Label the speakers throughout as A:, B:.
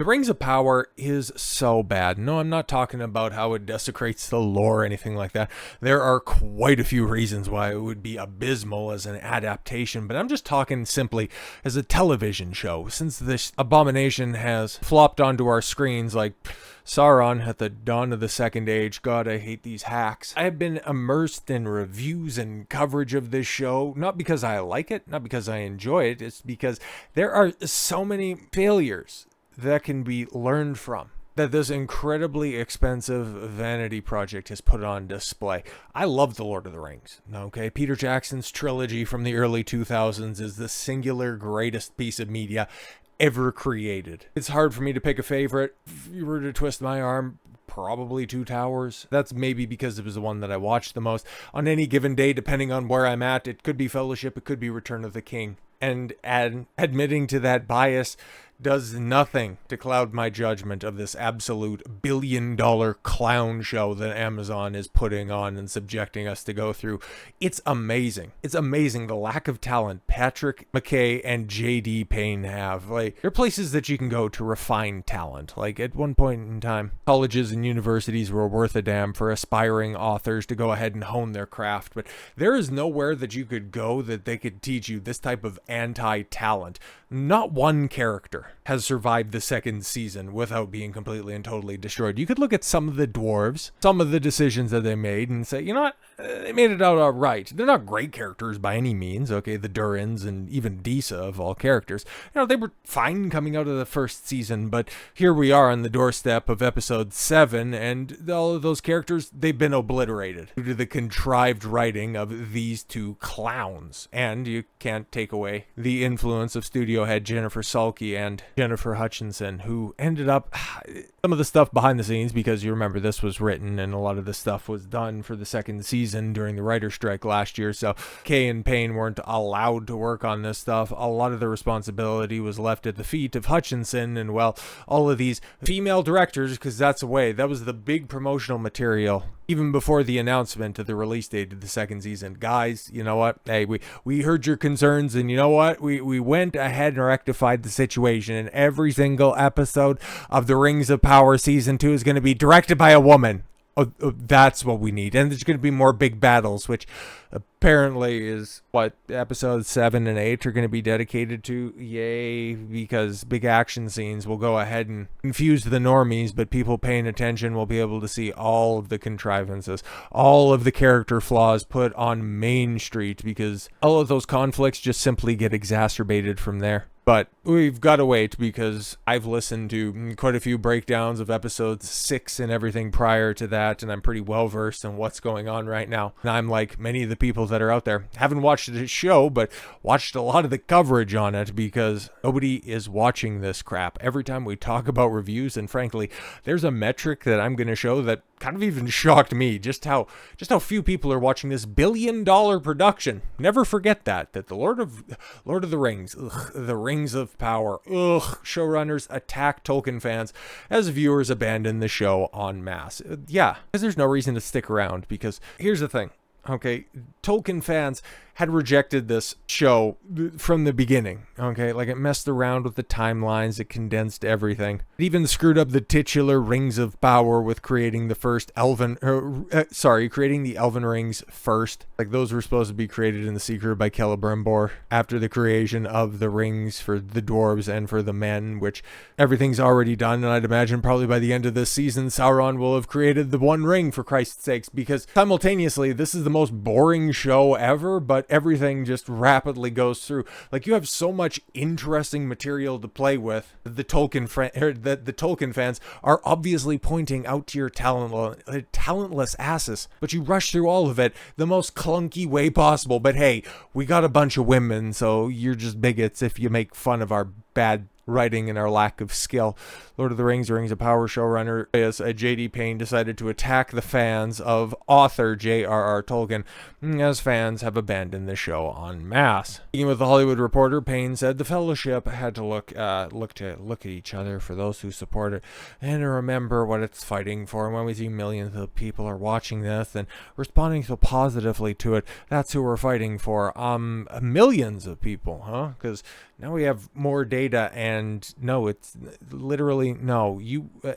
A: The Rings of Power is so bad. No, I'm not talking about how it desecrates the lore or anything like that. There are quite a few reasons why it would be abysmal as an adaptation, but I'm just talking simply as a television show. Since this abomination has flopped onto our screens like Sauron at the dawn of the Second Age. God, I hate these hacks. I have been immersed in reviews and coverage of this show, not because I like it, not because I enjoy it, it's because there are so many failures that can be learned from, that this incredibly expensive vanity project has put on display. I love The Lord of the Rings, okay? Peter Jackson's trilogy from the early 2000s is the singular greatest piece of media ever created. It's hard for me to pick a favorite. If you were to twist my arm, probably Two Towers. That's maybe because it was the one that I watched the most. On any given day, depending on where I'm at, it could be Fellowship, it could be Return of the King. And admitting to that bias does nothing to cloud my judgment of this absolute billion-dollar clown show that Amazon is putting on and subjecting us to go through. It's amazing. It's amazing the lack of talent Patrick McKay and J.D. Payne have. Like, there are places that you can go to refine talent. Like, at one point in time, colleges and universities were worth a damn for aspiring authors to go ahead and hone their craft, but there is nowhere that you could go that they could teach you this type of anti-talent. Not one character has survived the second season without being completely and totally destroyed. You could look at some of the dwarves, some of the decisions that they made, and say, you know what, they made it out all right. They're not great characters by any means, okay, the Durins and even Disa of all characters. You know, they were fine coming out of the first season, but here we are on the doorstep of episode 7, and all of those characters, they've been obliterated due to the contrived writing of these two clowns. And you can't take away the influence of studio head Jennifer Salke and Jennifer Hutchinson, who ended up some of the stuff behind the scenes, because you remember this was written and a lot of the stuff was done for the second season during the writer's strike last year, so Kay and Payne weren't allowed to work on this stuff. A lot of the responsibility was left at the feet of Hutchinson and, well, all of these female directors, because that's the way, that was the big promotional material even before the announcement of the release date of the second season. Guys, you know what? Hey, we heard your concerns, and you know what? We went ahead and rectified the situation, and every single episode of The Rings of Power Season 2 is going to be directed by a woman. Oh, that's what we need. And there's going to be more big battles, which apparently is what episodes 7 and 8 are going to be dedicated to. Yay, because big action scenes will go ahead and confuse the normies, but people paying attention will be able to see all of the contrivances, all of the character flaws put on Main Street, because all of those conflicts just simply get exacerbated from there. But we've got to wait, because I've listened to quite a few breakdowns of episodes 6 and everything prior to that, and I'm pretty well versed in what's going on right now. And I'm like many of the people that are out there, haven't watched the show, but watched a lot of the coverage on it, because nobody is watching this crap. Every time we talk about reviews, and frankly, there's a metric that I'm going to show that kind of even shocked me, just how few people are watching this billion-dollar production. Never forget that the Lord of the Rings, the Rings of Power, showrunners attack Tolkien fans as viewers abandon the show en masse. Yeah, because there's no reason to stick around, because here's the thing. Okay, Tolkien fans had rejected this show from the beginning, okay? Like, it messed around with the timelines, it condensed everything. It even screwed up the titular Rings of Power with creating the first creating the Elven Rings first. Like, those were supposed to be created in the secret by Celebrimbor after the creation of the rings for the dwarves and for the men, which everything's already done, and I'd imagine probably by the end of this season, Sauron will have created the One Ring, for Christ's sakes, because simultaneously, this is the most boring show ever, but everything just rapidly goes through. Like, you have so much interesting material to play with that the Tolkien fans are obviously pointing out to your talentless asses, but you rush through all of it the most clunky way possible. But hey, we got a bunch of women, so you're just bigots if you make fun of our bad writing and our lack of skill. Lord of the Rings, Rings of Power showrunner J.D. Payne decided to attack the fans of author J.R.R. Tolkien, as fans have abandoned the show en masse. Speaking with the Hollywood Reporter, Payne said the Fellowship had to look at each other for those who support it, and to remember what it's fighting for. And when we see millions of people are watching this and responding so positively to it, that's who we're fighting for. Millions of people, huh? Because Now we have more data, and no, it's literally no.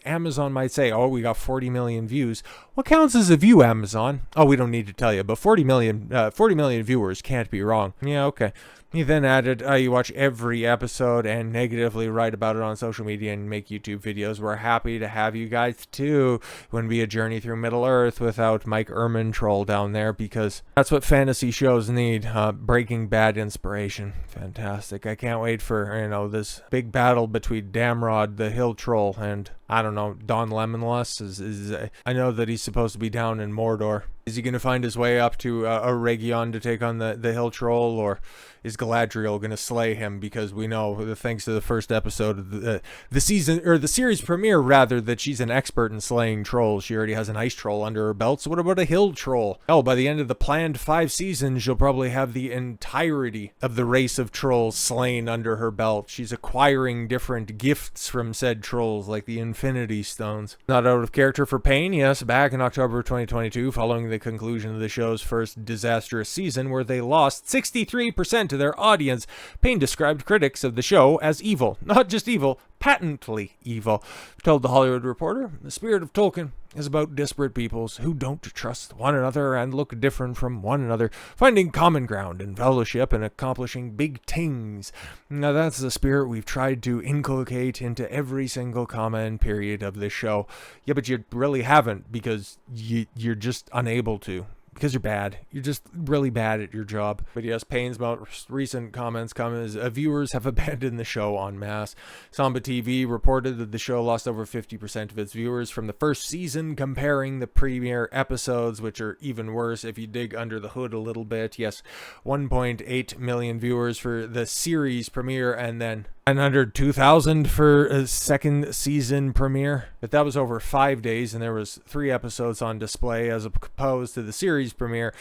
A: Amazon might say, oh, we got 40 million views. What counts as a view, Amazon? Oh, we don't need to tell you, but 40 million viewers can't be wrong. Yeah, okay. He then added, you watch every episode and negatively write about it on social media and make YouTube videos. We're happy to have you guys too. It wouldn't be a journey through Middle-earth without Mike Ehrmantroll down there, because that's what fantasy shows need. Breaking Bad inspiration. Fantastic. I can't wait for, this big battle between Damrod, the hill troll, and, I don't know, Don Lemonless. I know that he's supposed to be down in Mordor. Is he going to find his way up to Region to take on the hill troll, or is Galadriel going to slay him? Because we know, thanks to the first episode of the season, or the series premiere rather, that she's an expert in slaying trolls. She already has an ice troll under her belt, so what about a hill troll? Oh, by the end of the planned 5 seasons, she'll probably have the entirety of the race of trolls slain under her belt. She's acquiring different gifts from said trolls, like the Infinity Stones. Not out of character for Payne, yes, back in October 2022, following the conclusion of the show's first disastrous season, where they lost 63% of their audience, Payne described critics of the show as evil. Not just evil, patently evil. Told The Hollywood Reporter, the spirit of Tolkien is about disparate peoples who don't trust one another and look different from one another, finding common ground and fellowship and accomplishing big things. Now that's the spirit we've tried to inculcate into every single comma and period of this show. Yeah, but you really haven't, because you're just unable to. Because you're bad. You're just really bad at your job. But yes, Payne's most recent comments come as viewers have abandoned the show en masse. Samba TV reported that the show lost over 50% of its viewers from the first season, comparing the premiere episodes, which are even worse if you dig under the hood a little bit. Yes, 1.8 million viewers for the series premiere, and then 902,000 for a second season premiere. But that was over 5 days, and there was 3 episodes on display, as opposed to the series premiere,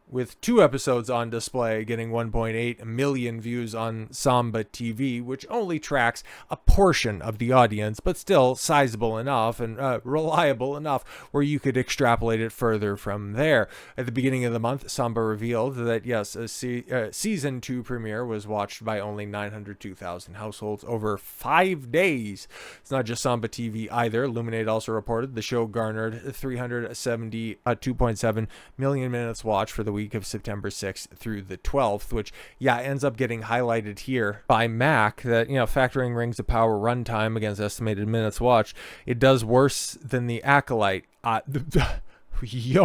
A: with 2 episodes on display getting 1.8 million views on Samba TV, which only tracks a portion of the audience, but still sizable enough and reliable enough where you could extrapolate it further from there. At the beginning of the month, Samba revealed that, yes, a season 2 premiere was watched by only 902,000 households over 5 days. It's not just Samba TV either. Illuminate also reported the show garnered 372.7 million minutes watched for the week of September 6th through the 12th, which ends up getting highlighted here by Mac, that factoring Rings of Power runtime against estimated minutes watched, it does worse than the Acolyte. We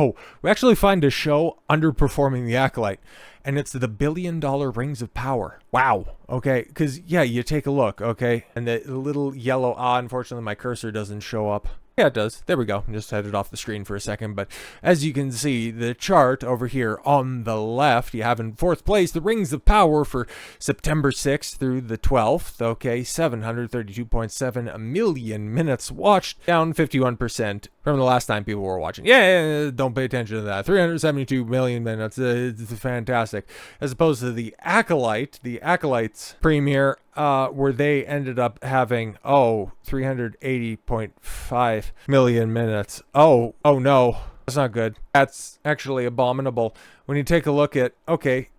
A: actually find a show underperforming the Acolyte, and it's the $1 billion Rings of Power. Wow. Okay, because you take a look, okay, and the little yellow, unfortunately my cursor doesn't show up. Yeah, it does. There we go. Just had it off the screen for a second. But as you can see, the chart over here on the left, you have in 4th place the Rings of Power for September 6th through the 12th. Okay, 732.7 million minutes watched, down 51% from the last time people were watching. Yeah, don't pay attention to that. 372 million minutes. It's fantastic. As opposed to the Acolyte's premiere, where they ended up having 380.5 million minutes. Oh no, that's not good. That's actually abominable. When you take a look at,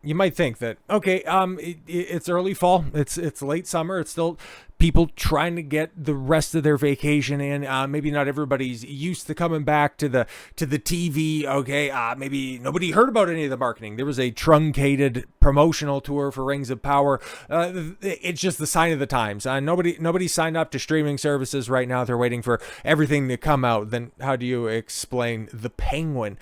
A: you might think that, it's early fall, it's late summer, it's still people trying to get the rest of their vacation in. Maybe not everybody's used to coming back to the TV. Maybe nobody heard about any of the marketing. There was a truncated promotional tour for Rings of Power. It's just the sign of the times. Nobody signed up to streaming services right now. They're waiting for everything to come out. Then how do you explain The Penguin,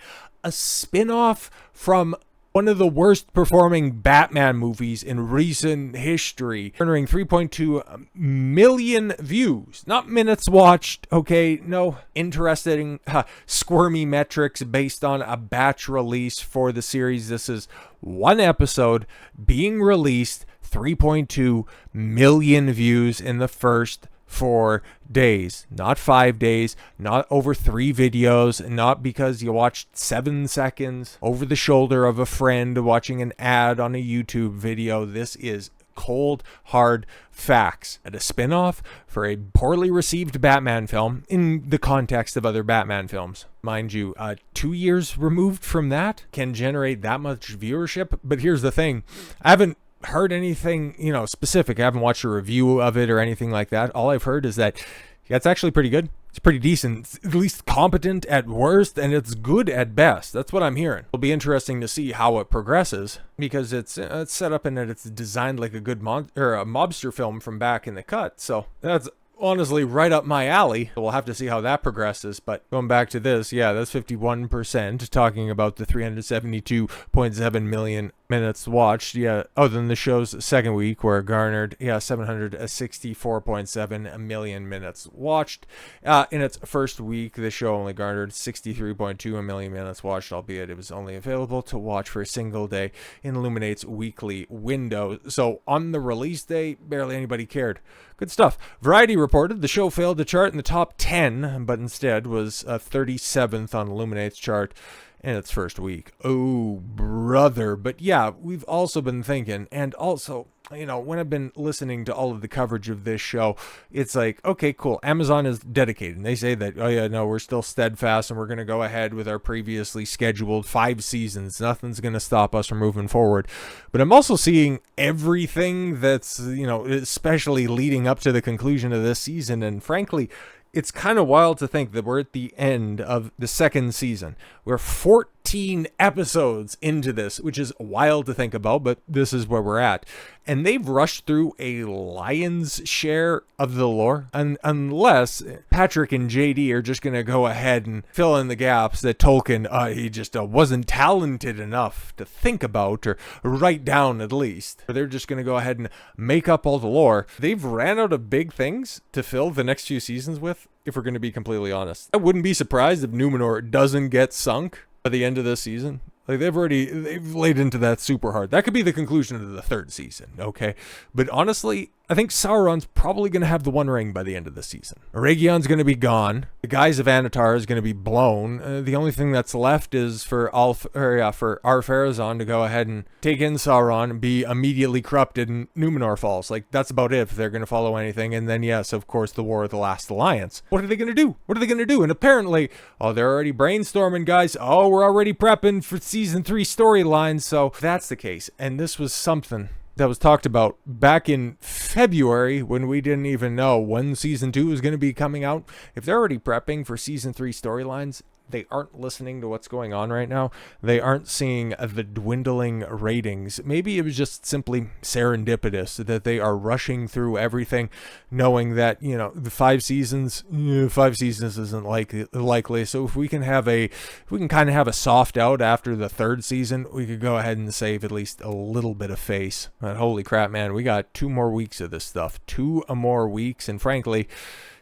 A: a spin-off from one of the worst performing Batman movies in recent history, garnering 3.2 million views, not minutes watched, no interesting squirmy metrics based on a batch release for the series. This is one episode being released, 3.2 million views in the first 4 days, not 5 days, not over 3 videos, not because you watched 7 seconds over the shoulder of a friend watching an ad on a YouTube video. This is cold, hard facts. And a spin-off for a poorly received Batman film in the context of other Batman films. Mind you, 2 years removed from that can generate that much viewership. But here's the thing. I haven't heard anything, specific. I haven't watched a review of it or anything like that. All I've heard is that, yeah, it's actually pretty good. It's pretty decent. It's at least competent at worst, and it's good at best. That's what I'm hearing. It'll be interesting to see how it progresses, because it's set up in that it's designed like a good a mobster film from back in the cut. So that's honestly right up my alley. We'll have to see how that progresses. But going back to this, yeah, that's 51%, talking about the 372.7 million minutes watched. Yeah, other than the show's second week, where it garnered 764.7 million minutes watched. In its first week, the show only garnered 63.2 million minutes watched, albeit it was only available to watch for a single day in Illuminate's weekly window. So on the release day, barely anybody cared. Good stuff. Variety reported the show failed to chart in the top 10, but instead was 37th on Illuminate's chart in its first week. Oh, brother. But yeah, we've also been thinking, and also, when I've been listening to all of the coverage of this show, it's like, okay, cool. Amazon is dedicated. And they say that, oh yeah, no, we're still steadfast and we're going to go ahead with our previously scheduled 5 seasons. Nothing's going to stop us from moving forward. But I'm also seeing everything that's, especially leading up to the conclusion of this season. And frankly, it's kind of wild to think that we're at the end of the second season. We're 14 episodes into this, which is wild to think about, but this is where we're at. And they've rushed through a lion's share of the lore. And unless Patrick and JD are just going to go ahead and fill in the gaps that Tolkien, he just wasn't talented enough to think about or write down at least. They're just going to go ahead and make up all the lore. They've ran out of big things to fill the next few seasons with, if we're going to be completely honest. I wouldn't be surprised if Numenor doesn't get sunk by the end of this season. Like, they've laid into that super hard. That could be the conclusion of the third season, okay? But honestly, I think Sauron's probably going to have the One Ring by the end of the season. Eregion's going to be gone. The Guise of Anatar is going to be blown. The only thing that's left is for Ar-Pharazôn to go ahead and take in Sauron and be immediately corrupted, and Numenor falls. Like, that's about it if they're going to follow anything. And then, yes, of course, the War of the Last Alliance. What are they going to do? What are they going to do? And apparently, they're already brainstorming, guys. We're already prepping for season 3 storylines. So if that's the case, and this was something that was talked about back in February when we didn't even know when season 2 was going to be coming out. If they're already prepping for season 3 storylines, they aren't listening to what's going on right now. They aren't seeing the dwindling ratings. Maybe it was just simply serendipitous that they are rushing through everything, knowing that, the 5 seasons isn't likely. So if we can kind of have a soft out after the 3rd season, we could go ahead and save at least a little bit of face. But holy crap, man, we got 2 more weeks of this stuff. 2 more weeks. And frankly,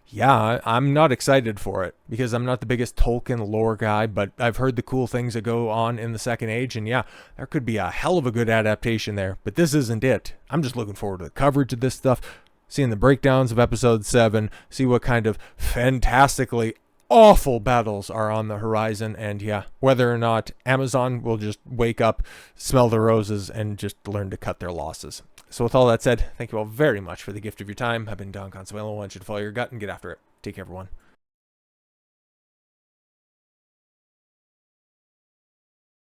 A: yeah, I'm not excited for it because I'm not the biggest Tolkien lore guy, but I've heard the cool things that go on in the Second Age, and yeah, there could be a hell of a good adaptation there, but this isn't it. I'm just looking forward to the coverage of this stuff, seeing the breakdowns of episode 7, see what kind of fantastically awful battles are on the horizon, and yeah, whether or not Amazon will just wake up, smell the roses, and just learn to cut their losses. So with all that said, thank you all very much for the gift of your time. I've been Don Consuelo. I want you to follow your gut and get after it. Take care, everyone.